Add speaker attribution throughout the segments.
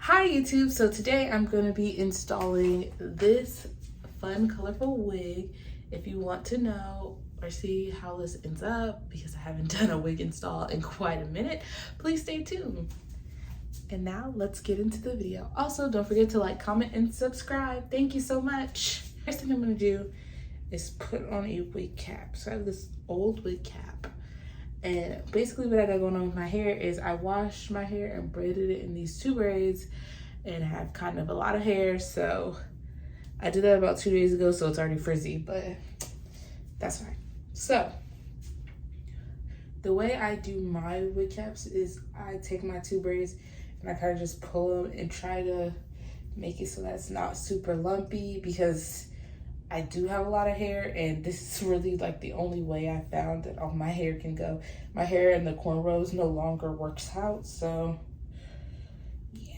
Speaker 1: Hi YouTube, so today I'm going to be installing this fun colorful wig. If you want to know or see how this ends up, because I haven't done a wig install in quite a minute, please stay tuned. And now let's get into the video. Also, don't forget to like, comment, and subscribe. Thank you so much. First thing I'm going to do is put on a wig cap. So I have this old wig cap. And basically what I got going on with my hair is I washed my hair and braided it in these two braids, and I have kind of a lot of hair, so I did that about 2 days ago, so it's already frizzy, but that's fine. So the way I do my wig caps is I take my two braids and I kind of just pull them and try to make it so that it's not super lumpy, because I do have a lot of hair, and this is really like the only way I found that all my hair can go. My hair in the cornrows no longer works out, so yeah,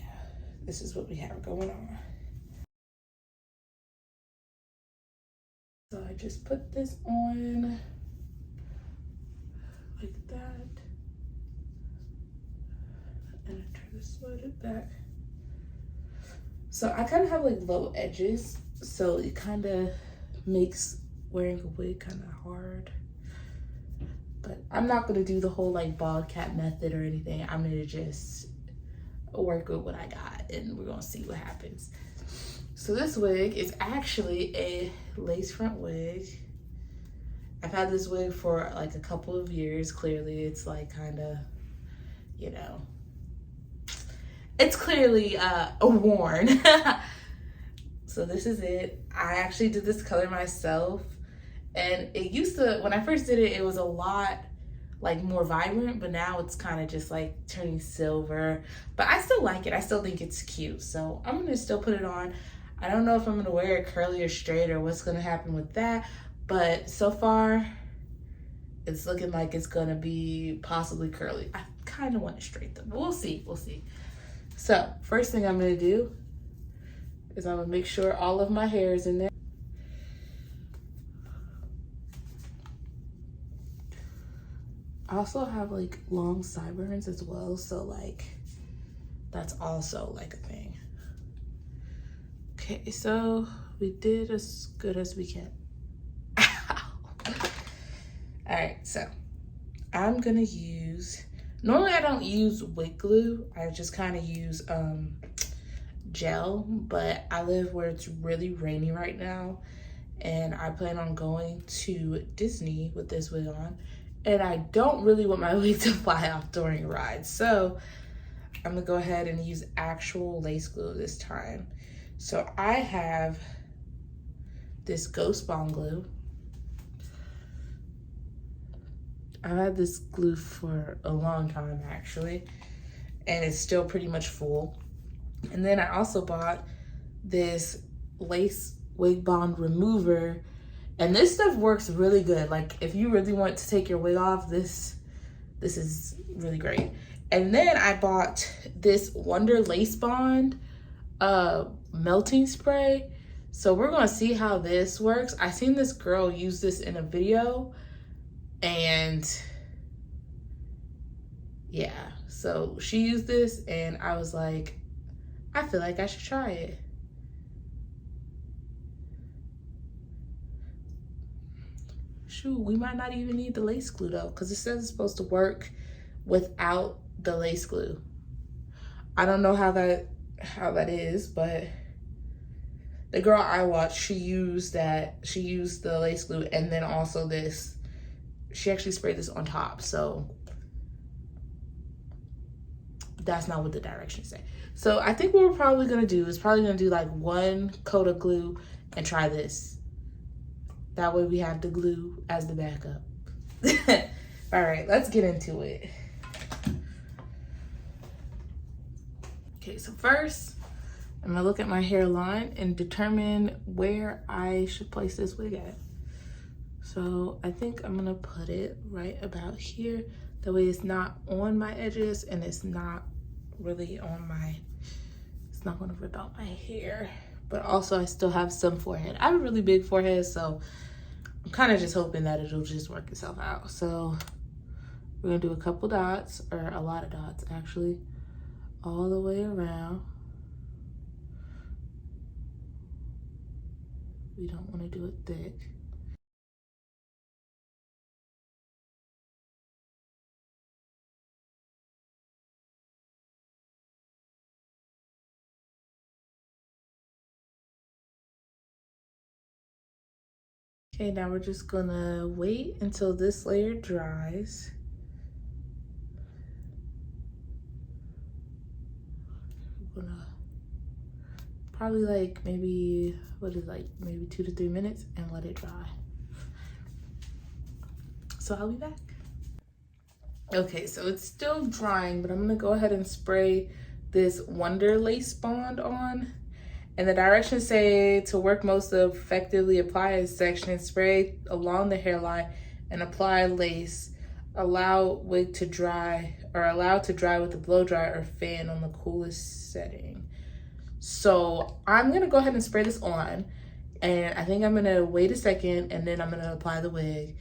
Speaker 1: this is what we have going on. So I just put this on like that, and I try to slide it back. So I kind of have like low edges, so it kind of makes wearing a wig kind of hard. But I'm not going to do the whole like bald cap method or anything. I'm going to just work with what I got, and we're going to see what happens. So this wig is actually a lace front wig. I've had this wig for like a couple of years. Clearly it's like kind of, you know, it's clearly worn. So this is it. I actually did this color myself, and it used to, when I first did it, it was a lot like more vibrant, but now it's kind of just like turning silver. But I still like it. I still think it's cute. So I'm gonna still put it on. I don't know if I'm gonna wear it curly or straight or what's gonna happen with that, but so far it's looking like it's gonna be possibly curly. I kind of want it straight though, but we'll see, we'll see. So first thing I'm gonna do is I'm gonna make sure all of my hair is in there. I also have like long sideburns as well, so like that's also like a thing. Okay, so we did as good as we can. All right, so I'm gonna use, normally I don't use wig glue, I just kind of use gel, but I live where it's really rainy right now, and I plan on going to Disney with this wig on, and I don't really want my wig to fly off during a ride, so I'm gonna go ahead and use actual lace glue this time. So I have this Ghost Bond glue. I've had this glue for a long time actually, and it's still pretty much full. And then I also bought this lace wig bond remover, and this stuff works really good. Like if you really want to take your wig off, this is really great. And then I bought this Wonder Lace Bond melting spray. So we're gonna see how this works. I seen this girl use this in a video, and yeah, so she used this and I was like, I feel like I should try it. Shoot, we might not even need the lace glue though, because it says it's supposed to work without the lace glue. I don't know how that is, but the girl I watched, she used the lace glue and then also this. She actually sprayed this on top, so that's not what the directions say. So I think what we're probably gonna do is like one coat of glue and try this. That way we have the glue as the backup. All right, let's get into it. Okay, so first I'm gonna look at my hairline and determine where I should place this wig at. So I think I'm gonna put it right about here. That way it's not on my edges and it's not really on my, it's not gonna rip out my hair. But also I still have some forehead. I have a really big forehead, so I'm kind of just hoping that it'll just work itself out. So we're gonna do a couple dots, or a lot of dots actually, all the way around. We don't want to do it thick. Okay, now we're just gonna wait until this layer dries. I'm gonna probably like maybe, maybe 2 to 3 minutes and let it dry. So I'll be back. Okay, so it's still drying, but I'm gonna go ahead and spray this Wonder Lace Bond on. And the directions say to work most effectively, apply a section, spray along the hairline, and apply lace. Allow wig to dry, or allow to dry with a blow dryer or fan on the coolest setting. So I'm gonna go ahead and spray this on, and I think I'm gonna wait a second, and then I'm gonna apply the wig.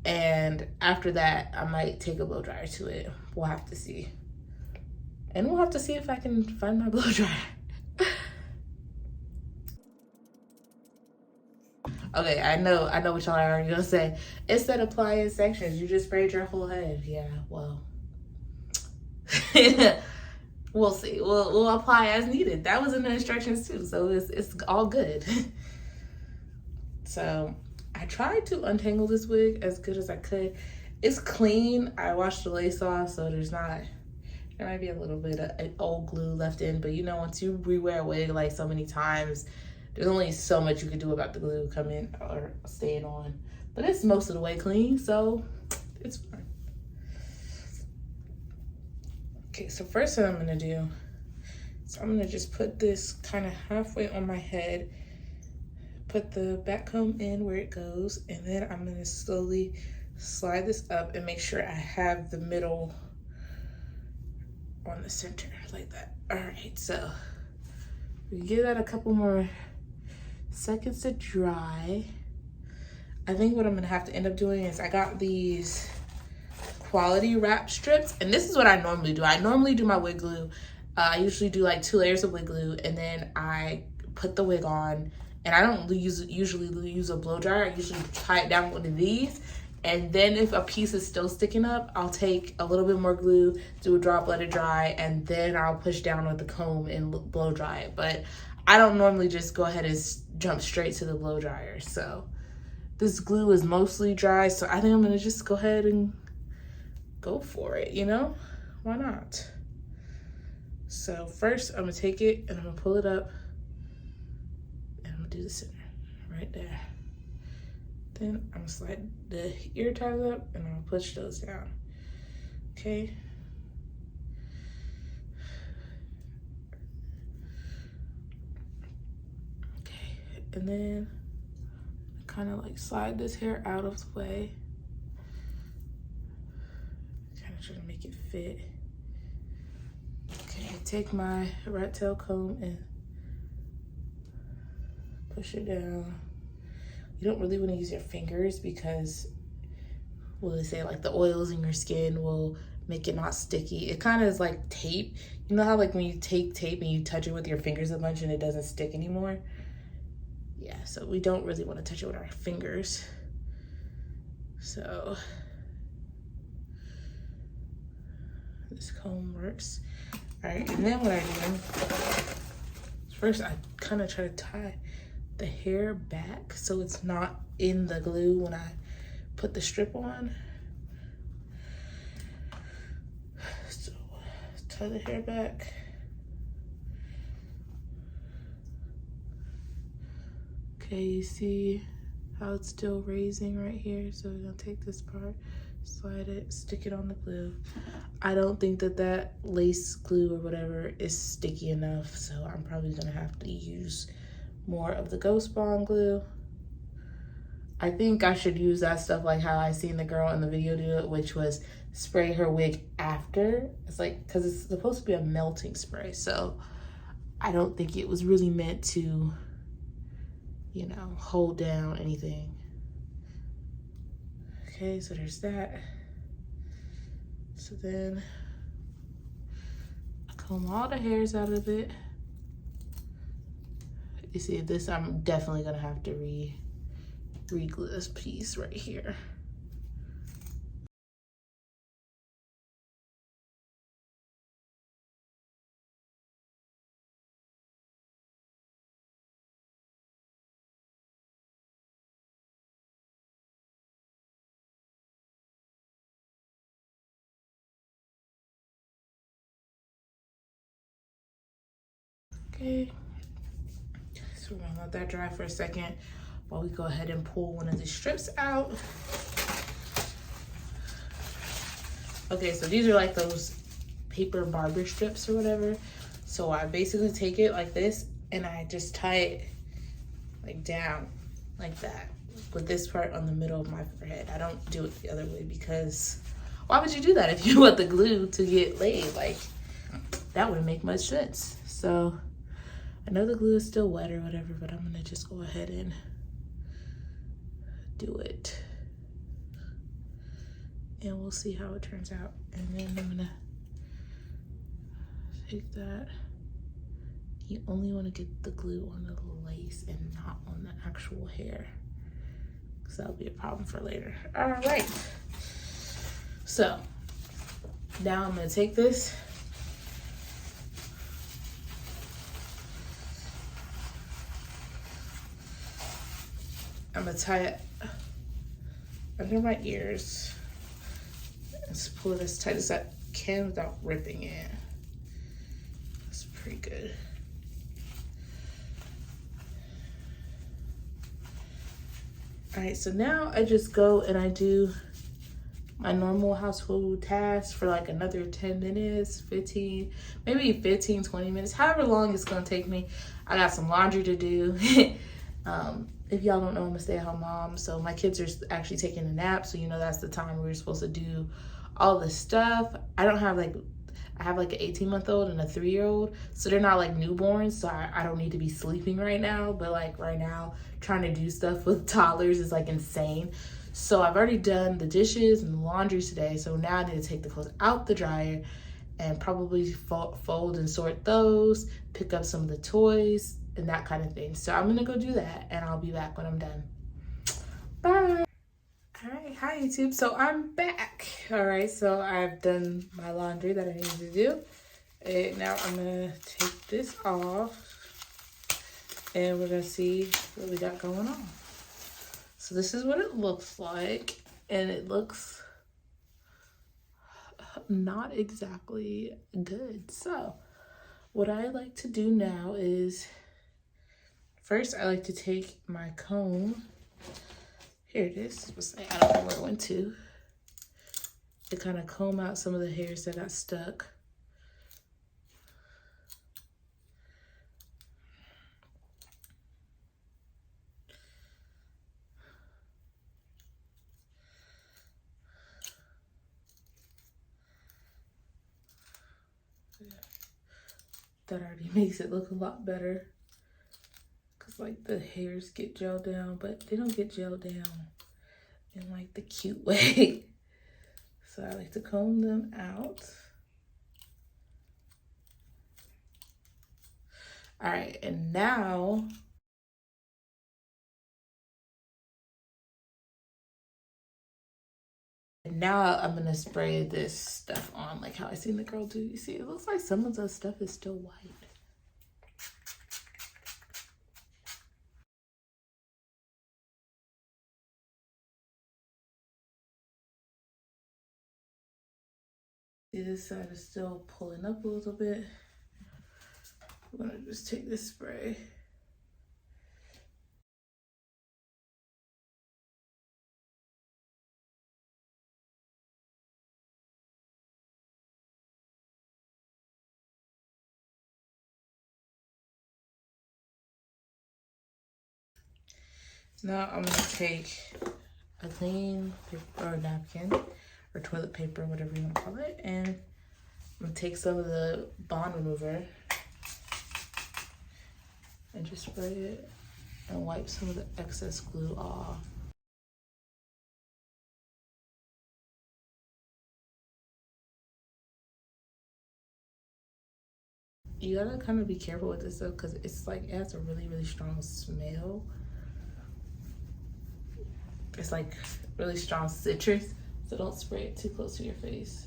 Speaker 1: And after that, I might take a blow dryer to it. We'll have to see. And we'll have to see if I can find my blow dryer. Okay, I know what y'all are gonna say. It said apply in sections. You just sprayed your whole head. Yeah, well. We'll see. We'll apply as needed. That was in the instructions too, so it's all good. So I tried to untangle this wig as good as I could. It's clean. I washed the lace off, so there might be a little bit of old glue left in, but you know, once you rewear a wig like so many times, there's only so much you can do about the glue coming or staying on. But it's most of the way clean, so it's fine. Okay, so first thing I'm gonna do is I'm gonna just put this kind of halfway on my head, put the back comb in where it goes, and then I'm gonna slowly slide this up and make sure I have the middle on the center like that. All right, so we give that a couple more seconds to dry. I think what I'm gonna have to end up doing is I got these quality wrap strips, and this is what I normally do. I normally do my wig glue. I usually do like 2 layers of wig glue, and then I put the wig on, and I don't usually use a blow dryer. I usually tie it down with one of these, and then if a piece is still sticking up, I'll take a little bit more glue, do a drop, let it dry, and then I'll push down with the comb and blow dry it. But I don't normally just go ahead and jump straight to the blow dryer. So this glue is mostly dry, so I think I'm gonna just go ahead and go for it, you know? Why not? So first I'm gonna take it and I'm gonna pull it up and I'm gonna do the center right there. Then I'm gonna slide the ear ties up and I'm gonna push those down. Okay. Okay, and then kind of like slide this hair out of the way. Kind of try to make it fit. Okay, take my rat tail comb and push it down. You don't really want to use your fingers because, well, they say like the oils in your skin will make it not sticky. It kind of is like tape. You know how like when you take tape and you touch it with your fingers a bunch and it doesn't stick anymore? Yeah, so we don't really want to touch it with our fingers. So this comb works. All right, and then what I do, first I kind of try to tie the hair back so it's not in the glue when I put the strip on. So tie the hair back. Okay, you see how it's still raising right here? So we're gonna take this part, slide it, stick it on the glue. I don't think that lace glue or whatever is sticky enough, so I'm probably gonna have to use more of the Ghost Bond glue. I think I should use that stuff like how I seen the girl in the video do it, which was spray her wig after. It's like, cause it's supposed to be a melting spray, so I don't think it was really meant to, you know, hold down anything. Okay, so there's that. So then I comb all the hairs out of it. You see this, I'm definitely gonna have to re-glue this piece right here. Okay, so we're gonna let that dry for a second while we go ahead and pull one of the strips out. Okay, so these are like those paper barber strips or whatever. So I basically take it like this and I just tie it like down like that with this part on the middle of my forehead. I don't do it the other way because why would you do that if you want the glue to get laid? Like, that wouldn't make much sense. So I know the glue is still wet or whatever, but I'm gonna just go ahead and do it. And we'll see how it turns out. And then I'm gonna take that. You only wanna get the glue on the lace and not on the actual hair, because that'll be a problem for later. All right, so now I'm gonna take this I'm gonna tie it under my ears. Just pull it as tight as I can without ripping it. That's pretty good. All right, so now I just go and I do my normal household tasks for like another 10 minutes, 15, maybe 15, 20 minutes, however long it's gonna take me. I got some laundry to do. If y'all don't know, I'm a stay-at-home mom, so my kids are actually taking a nap, so you know that's the time we're supposed to do all this stuff. I have like an 18-month-old and a 3-year-old, so they're not like newborns, so I don't need to be sleeping right now, but like right now, trying to do stuff with toddlers is like insane. So I've already done the dishes and the laundry today, so now I need to take the clothes out the dryer and probably fold and sort those, pick up some of the toys, and that kind of thing. So I'm gonna go do that and I'll be back when I'm done. Bye. All right, hi YouTube. So I'm back. All right, so I've done my laundry that I needed to do. And now I'm gonna take this off and we're gonna see what we got going on. So this is what it looks like, and it looks not exactly good. So what I like to do now is, first I like to take my comb. Here it is. I don't know where it went to kind of comb out some of the hairs that got stuck. That already makes it look a lot better, because like the hairs get gelled down, but they don't get gelled down in like the cute way. So I like to comb them out. All right, and now I'm gonna spray this stuff on like how I seen the girl do. You see, it looks like some of the stuff is still white. See, this side is still pulling up a little bit. I'm gonna just take this spray. Now I'm gonna take a clean paper or napkin or toilet paper, whatever you want to call it, and I'm gonna take some of the bond remover and just spray it and wipe some of the excess glue off. you gotta kind of be careful with this stuff because it's like it has a really, really strong smell. It's like really strong citrus, so don't spray it too close to your face.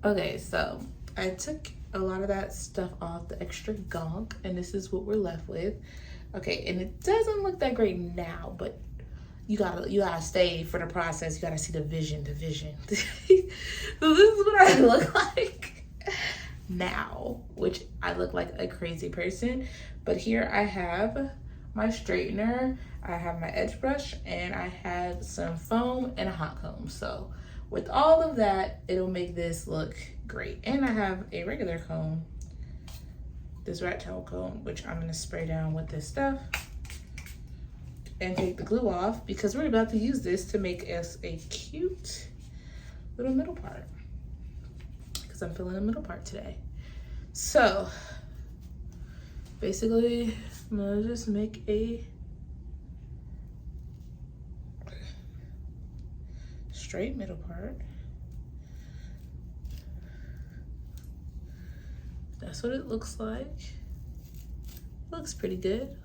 Speaker 1: Okay, so I took a lot of that stuff off, the extra gunk, and this is what we're left with. Okay, and it doesn't look that great now, but you gotta stay for the process. You gotta see the vision. So this is what I look like now, which I look like a crazy person. But here I have my straightener, I have my edge brush, and I have some foam and a hot comb. So with all of that, it'll make this look great. And I have a regular comb, this rat tail comb, which I'm gonna spray down with this stuff and take the glue off because we're about to use this to make us a cute little middle part because I'm feeling the middle part today. So basically, I'm gonna just make a straight middle part. That's what it looks like. Looks pretty good.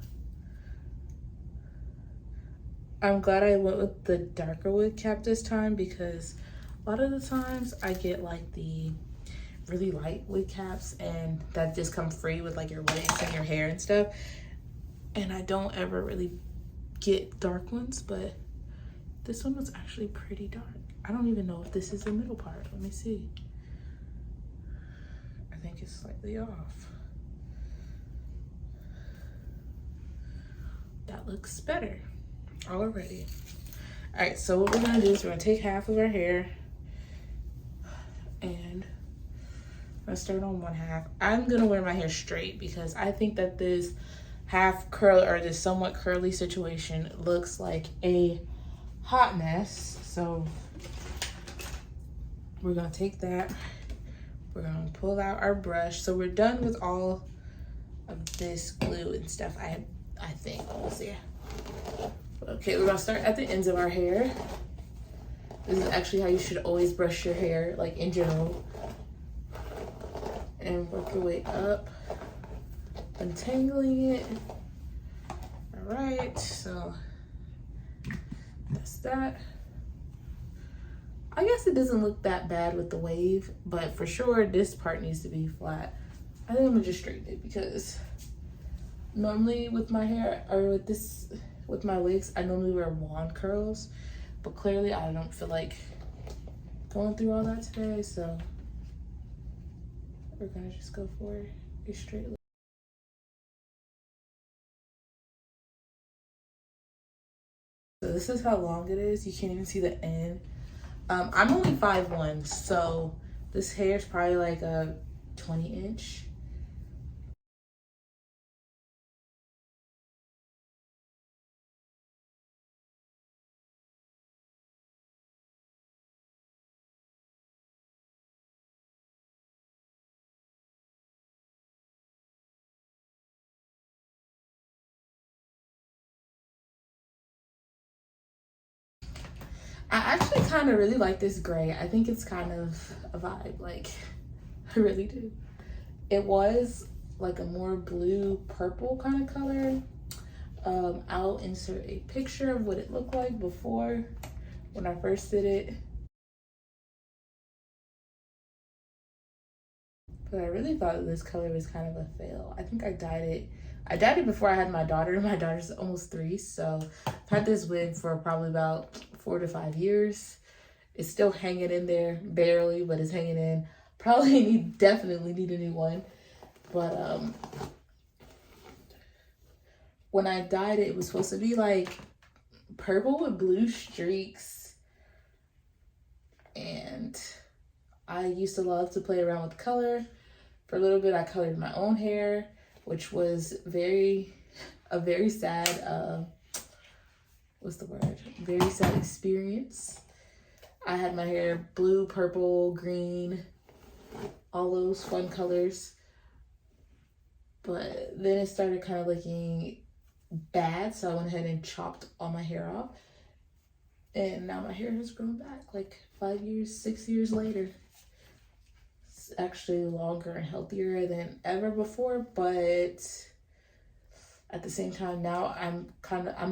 Speaker 1: I'm glad I went with the darker wig cap this time because a lot of the times I get like the really light wig caps and that just come free with like your wigs and your hair and stuff. And I don't ever really get dark ones, but this one was actually pretty dark. I don't even know if this is the middle part. Let me see. I think it's slightly off. That looks better already. All right, so what we're gonna do is we're gonna take half of our hair and I'm gonna start on one half. I'm gonna wear my hair straight because I think that this half curl or this somewhat curly situation looks like a hot mess. So we're gonna take that, we're gonna pull out our brush. So we're done with all of this glue and stuff. I think, we'll see. Okay, we're gonna start at the ends of our hair. This is actually how you should always brush your hair, like in general. And work your way up, untangling it. All right, so that's that. I guess it doesn't look that bad with the wave, but for sure this part needs to be flat. I think I'm gonna just straighten it because normally with my hair or with my wigs, I normally wear wand curls, but clearly I don't feel like going through all that today, so we're gonna just go for a straight look. So this is how long it is. You can't even see the end. I'm only 5'1", so this hair is probably like a 20-inch. I actually kind of really like this gray. I think it's kind of a vibe, like, I really do. It was like a more blue purple kind of color. I'll insert a picture of what it looked like before when I first did it. But I really thought this color was kind of a fail. I think I dyed it. I dyed it before I had my daughter. My daughter's almost 3, so I've had this wig for probably about 4 to 5 years. It's still hanging in there, barely, but it's hanging in. Probably definitely need a new one. But when I dyed it, it was supposed to be like purple with blue streaks. And I used to love to play around with color. For a little bit, I colored my own hair, which was a very sad, very sad experience. I had my hair blue, purple, green, all those fun colors. But then it started kind of looking bad, so I went ahead and chopped all my hair off. And now my hair has grown back like 5 years, 6 years later. It's actually longer and healthier than ever before, but at the same time now I'm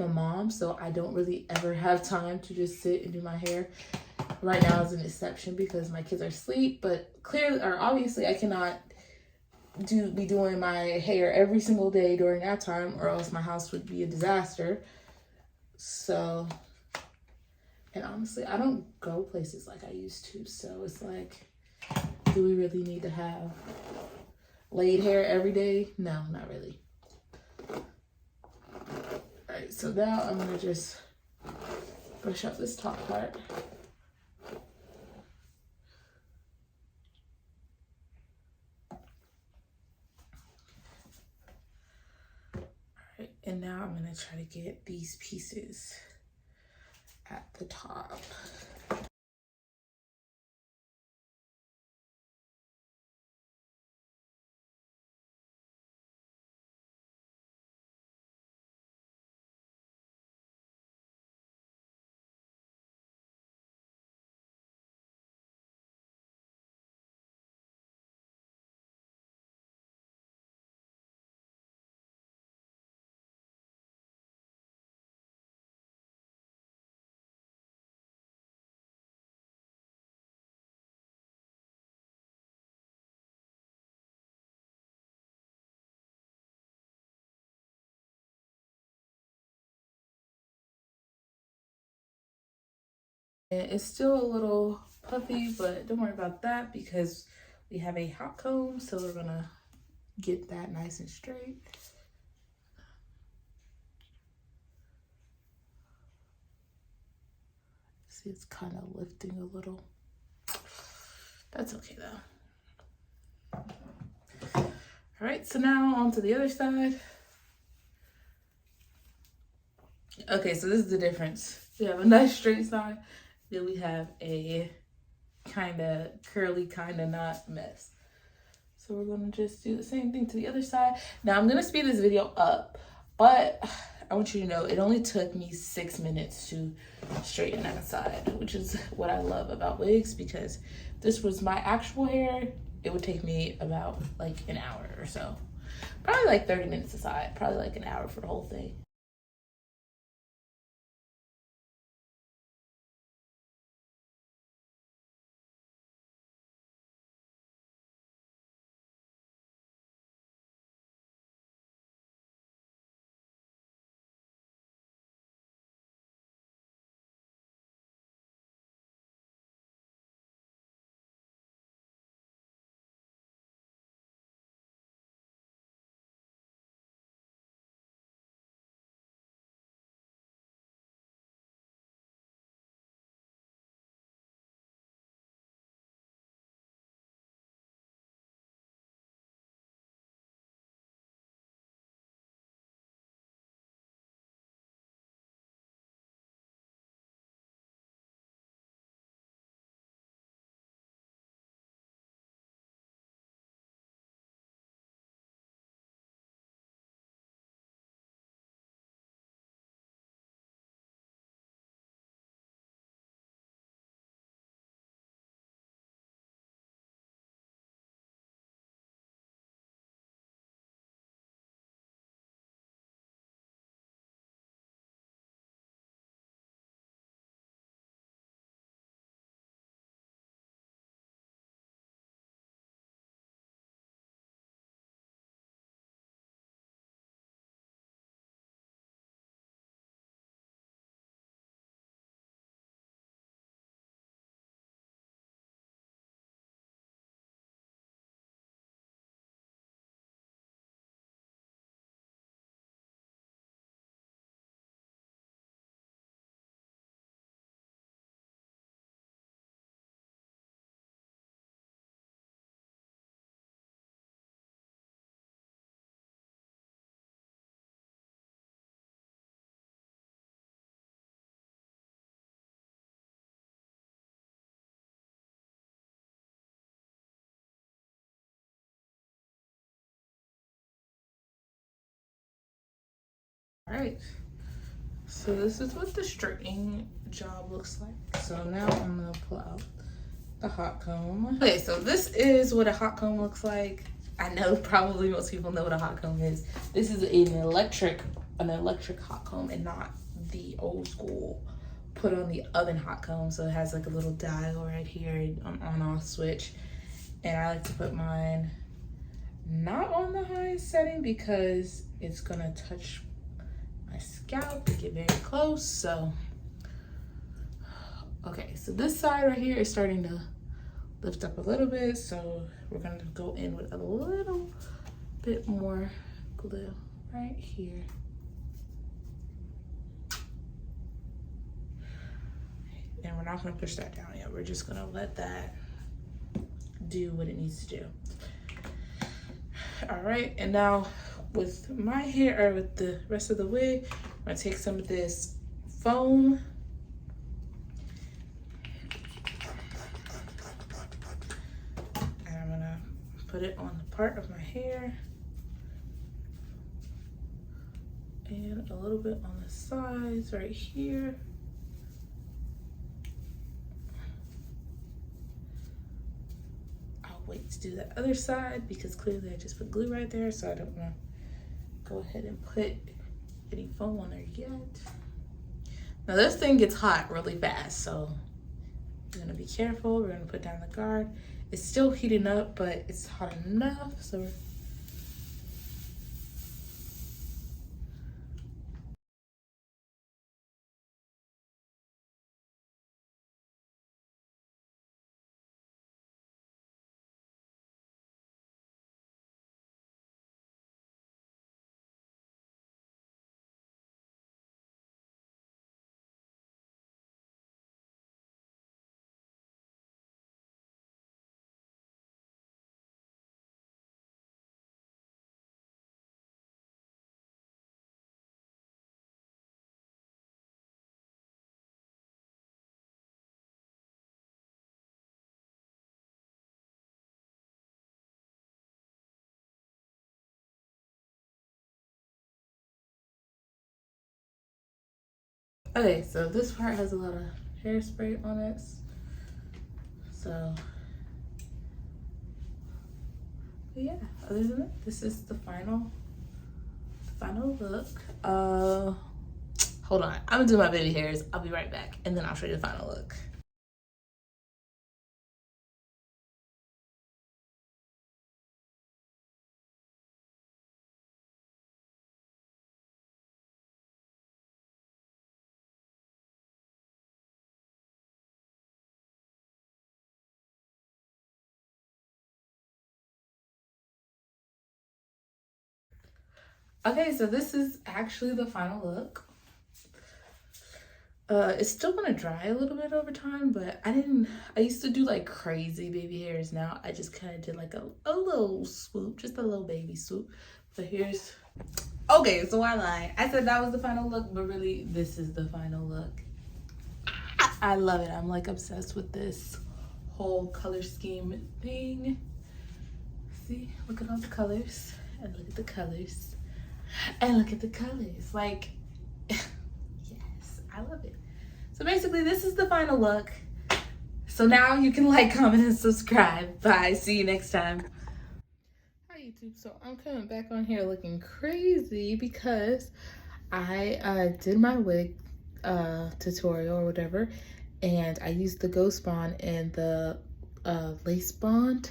Speaker 1: a mom, so I don't really ever have time to just sit and do my hair. Right now is an exception because my kids are asleep, but clearly or obviously I cannot be doing my hair every single day during that time, or else my house would be a disaster. So, and honestly, I don't go places like I used to, so it's like, do we really need to have laid hair every day? No, not really. Alright, so now I'm gonna just brush up this top part. Alright, and now I'm gonna try to get these pieces at the top. It's still a little puffy, but don't worry about that because we have a hot comb, so we're gonna get that nice and straight. See, it's kind of lifting a little. That's okay though. All right, so now on to the other side. Okay, so this is the difference. We have a nice straight side, then we have a kind of curly, kind of not mess. So we're gonna just do the same thing to the other side. Now I'm gonna speed this video up, but I want you to know it only took me 6 minutes to straighten that side, which is what I love about wigs, because if this was my actual hair, it would take me about like an hour or so. Probably like 30 minutes a side, probably like an hour for the whole thing. right. So this is what the straightening job looks like. So now I'm gonna pull out the hot comb. Okay, so this is what a hot comb looks like. I know probably most people know what a hot comb is. This is an electric hot comb and not the old school put on the oven hot comb. So it has like a little dial right here, on off switch. And I like to put mine not on the highest setting because it's gonna touch my scalp and get very close. So okay, so this side right here is starting to lift up a little bit, so we're gonna go in with a little bit more glue right here. And we're not gonna push that down yet. We're just gonna let that do what it needs to do. All right, and now with my hair, or with the rest of the wig, I'm gonna take some of this foam and I'm gonna put it on the part of my hair and a little bit on the sides right here. I'll wait to do the other side because clearly I just put glue right there, so I don't want to go ahead and put any foam on there yet. Now this thing gets hot really fast, so we're gonna be careful. We're gonna put down the guard. It's still heating up, but it's hot enough, so we're okay. So this part has a lot of hairspray on it, so but yeah. Other than that, this is the final look. Hold on, I'm gonna do my baby hairs. I'll be right back, and then I'll show you the final look. Okay, so this is actually the final look. It's still gonna dry a little bit over time, but I used to do like crazy baby hairs. Now I just kind of did like a little swoop, just a little baby swoop. But here's, okay, so I lied. I said that was the final look, but really this is the final look. I love it. I'm like obsessed with this whole color scheme thing. See, look at all the colors, and look at the colors, and look at the colors. Like, yes, I love it. So basically, this is the final look. So now you can like, comment, and subscribe. Bye. See you next time. Hi YouTube. So I'm coming back on here looking crazy because I did my wig tutorial or whatever, and I used the Ghost Bond and the Lace Bond.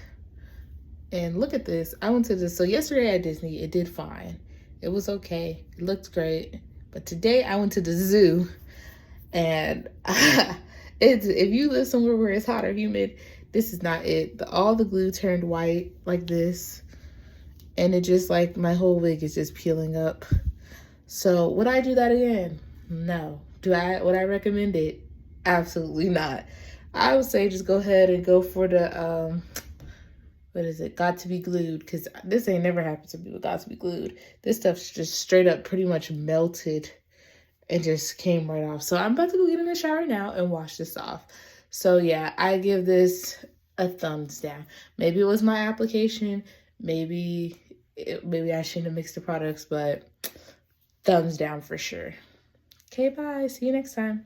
Speaker 1: And look at this. I went to this. So yesterday at Disney, it did fine. It was okay. It looked great. But today I went to the zoo, and if you live somewhere where it's hot or humid, this is not it. All the glue turned white like this, and it just like my whole wig is just peeling up. So would I do that again? No. Would I recommend it? Absolutely not. I would say just go ahead and go for the what is it? Got to be glued, because this ain't never happened to me with Got to be glued. This stuff's just straight up pretty much melted and just came right off. So I'm about to go get in the shower now and wash this off. So yeah, I give this a thumbs down. Maybe it was my application. Maybe I shouldn't have mixed the products, but thumbs down for sure. Okay, bye. See you next time.